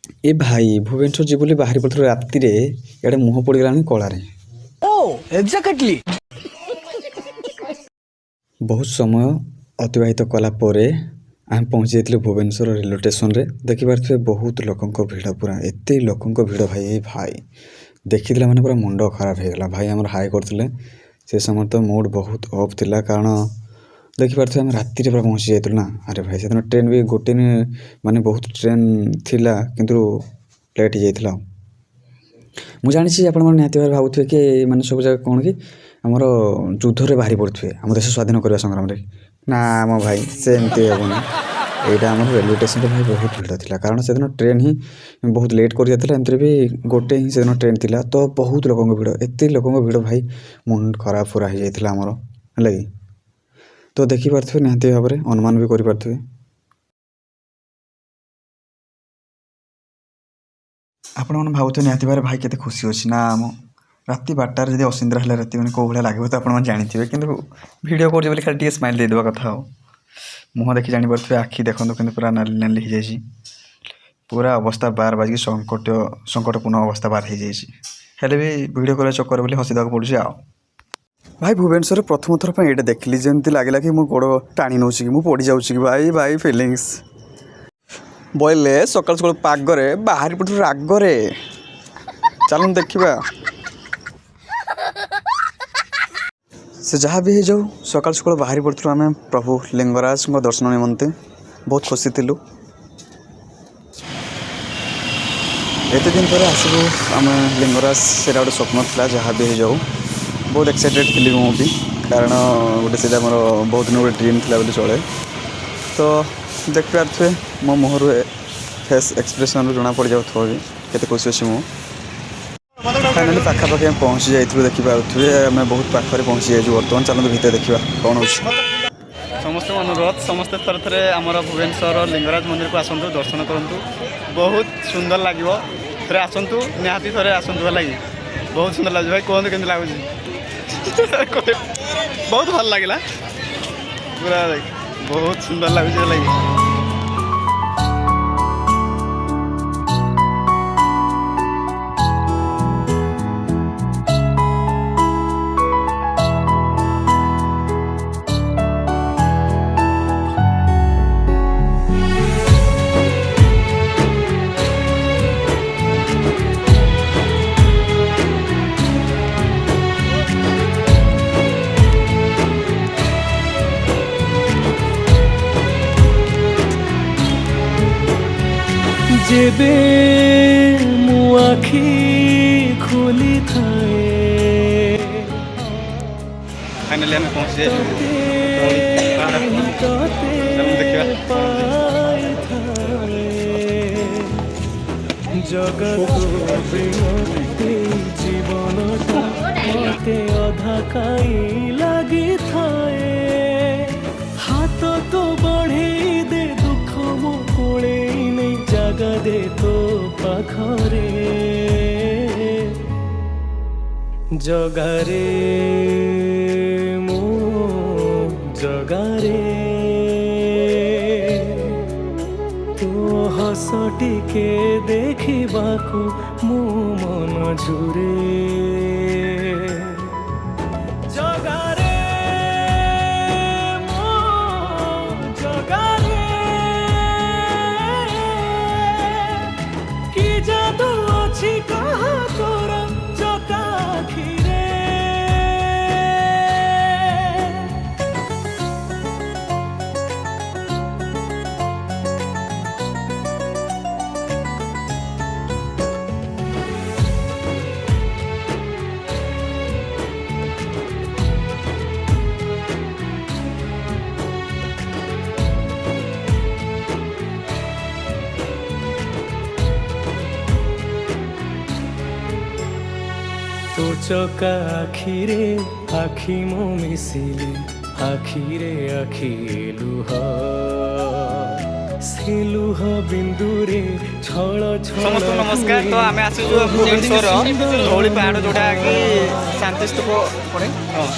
ए भाई भुवनेश्वर जी बोली बाहरी पड़े राति इे मुह पड़गला कलार एग्जैक्टली बहुत समय अतिबाहित कलापर आम पहुँची जाइए भुवनेश्वर रेलवे स्टेशन रे देखिपे बहुत लोकों भिड़ पूरा एत लोकों भिड़ भाई भाई देखी मैंने पूरा मुंड खराब हो गला भाई आम हाई करते से समय तो मूड बहुत अफ थिला कारण देखिपे आम राति पूरा पहुँची जाइलु ना। अरे भाई से ट्रेन भी गोटे माने बहुत ट्रेन थिला किंतु लेट हो जाता मुझे जानी आप निहती भावुए कि मैंने सब जगह कौन कि आमर युद्ध में बाहरी पड़े आम देश स्वाधीन करने संग्राम ना आम भाई सेमती हेनी यहाँ आम रेलवे स्टेशन भाई बहुत भिड़ था कारण से दिन ट्रेन ही बहुत लेट कर जाता एमती भी गोटे ही से दिन ट्रेन थिला तो बहुत लोकों भिड़ एत लोकों भिड़ भाई मुंड खराब पूरा हो जाता आमर है कि तो देखिपे निहती भाव में अनुमान भी करें आपण मैंने भावुए निहती भाव भाई केते खुशी अच्छी ना आम राति 12टार जब असिंद्रा है राति मैंने कौ भाया लगे तो आप जानते कि भिडियो कर खाली स्माइल देदेवा कथा मुह देखी जापर आखि देखो कि पूरा नाली नाली हो जाए पूरा अवस्था बार बाजिक संकटपूर्ण अवस्था बार हो जाए भी भिडियो कर चक्कर बोली हसीदा पड़ुଛି आ भाई भुवनेश्वर प्रथम थर पर ये देखली जमी लगे कि मो गोड़ टाणी नौ कि पड़ जाऊँ कि भाई भाई फिलिंग्स बोले सकाल सकाल पागरे बाहरी पड़े रागरे चलो देखा से जहाँ भी हो जाऊ सकाल सकाल बाहरी पड़ू आम प्रभु लिंगराज दर्शन निमंते बहुत खुशी थिलु एत दिन पर आसबू आम लिंगराज से गोटे स्वप्न था जहाँ भी हो जाऊ बहुत एक्साइटेड थी मुझे कारण गोटे से बहुत दिन गोटे ड्रीम था बोली चले तो देख पारे मो मुहर फेस एक्सप्रेशन जना पड़ जाऊ केते खुशी अच्छी मु फाइनाली पाखापाखि पहुँची जाइए देखिपे आम बहुत पाखे पहुँची जाइए बर्तमान चलते भीतर देखा कौन हो समस्त अनुरोध समस्त थर थे आम भुवनेश्वर लिंगराज मंदिर को आसतु दर्शन करूँ बहुत सुंदर लगे थे आसतु निहाती थे आसतु लगे बहुत सुंदर लगे भाई कहते केमती लगुच बहुत भल लगे पूरा बहुत सुंदर लगुच लगे जेबे मु आखि खोली थाए फाइनली हम पहुंच गए जगत जीवन मते अधा काई लगी थाए हाथ तो बढ़े दे दुख मो कोले नहीं जगा दे तो पाखरे जगारे मो जगारे तो हस टिके देखिबाकू मो मन झुरे जगारे मो जगारे कि जादू अच्छी कहा तोर जगा खीरे तो चका आखिरे आखि मो मिसिले आखिरे आखि लुह से लुह बिंदुरे छल छल समस्त नमस्कार तो आम आसुचु भुवनेश्वर धौली पहाड़ जोटा कि शांति स्तूप पड़े हाँ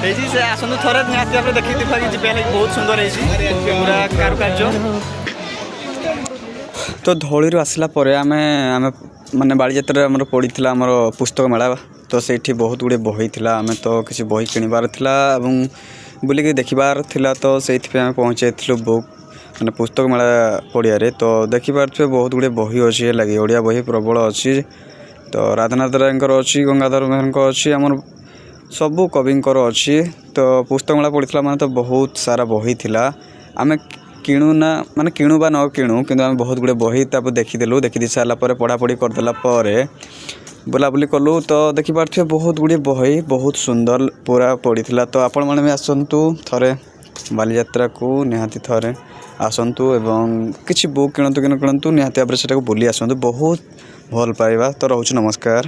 से आसतु थे निहाती भाव देखी जी बहुत सुंदर है पूरा कारुकार्य तो ଧଉଳିରୁ ଆସିଲା ପରେ ଆମେ ମାନେ ବାଲିଯାତ୍ରାରେ ଆମର ପଡ଼ିଥିଲା ଆମର ପୁସ୍ତକ ମେଳା ତ ସେଇଠି ବହୁତ ଗୁଡ଼ିଏ ବହି ଥିଲା ଆମେ ତ କିଛି ବହି କିଣିବାର ଥିଲା ଏବଂ ବୁଲିକି ଦେଖିବାର ଥିଲା ତ ସେଇଥିପାଇଁ ଆମେ ପହଞ୍ଚାଇଥିଲୁ ବୁକ୍ ମାନେ ପୁସ୍ତକ ମେଳା ପଡ଼ିଆରେ ତ ଦେଖିପାରୁଥିବେ ବହୁତ ଗୁଡ଼ିଏ ବହି ଅଛି ଲାଗି ଓଡ଼ିଆ ବହି ପ୍ରବଳ ଅଛି ତ ରାଧାନାଥ ରାୟଙ୍କର ଅଛି ଗଙ୍ଗାଧର ମେହେରଙ୍କ ଅଛି ଆମର ସବୁ କବିଙ୍କର ଅଛି ତ ପୁସ୍ତକ ମେଳା ପଡ଼ିଥିଲା ମାନେ ତ ବହୁତ ସାରା ବହି ଥିଲା ଆମେ କିଣୁ ନା ମାନେ କିଣୁ ବା ନ କିଣୁ କିନ୍ତୁ ଆମେ ବହୁତ ଗୁଡ଼ିଏ ବହି ତାପରେ ଦେଖିଦେଲୁ ଦେଖିଦେଇ ସାରିଲା ପରେ ପଢ଼ାପଢ଼ି କରିଦେଲା ପରେ ବୁଲାବୁଲି କଲୁ ତ ଦେଖିପାରୁଥିବେ ବହୁତ ଗୁଡ଼ିଏ ବହି ବହୁତ ସୁନ୍ଦର ପୁରା ପଡ଼ିଥିଲା ତ ଆପଣମାନେ ବି ଆସନ୍ତୁ ଥରେ ବାଲିଯାତ୍ରାକୁ ନିହାତି ଥରେ ଆସନ୍ତୁ ଏବଂ କିଛି ବୁକ୍ କିଣନ୍ତୁ କି ନ କିଣନ୍ତୁ ନିହାତି ଭାବରେ ସେଟାକୁ ବୁଲି ଆସନ୍ତୁ ବହୁତ ଭଲ ପାଇବା ତ ରହୁଛି ନମସ୍କାର।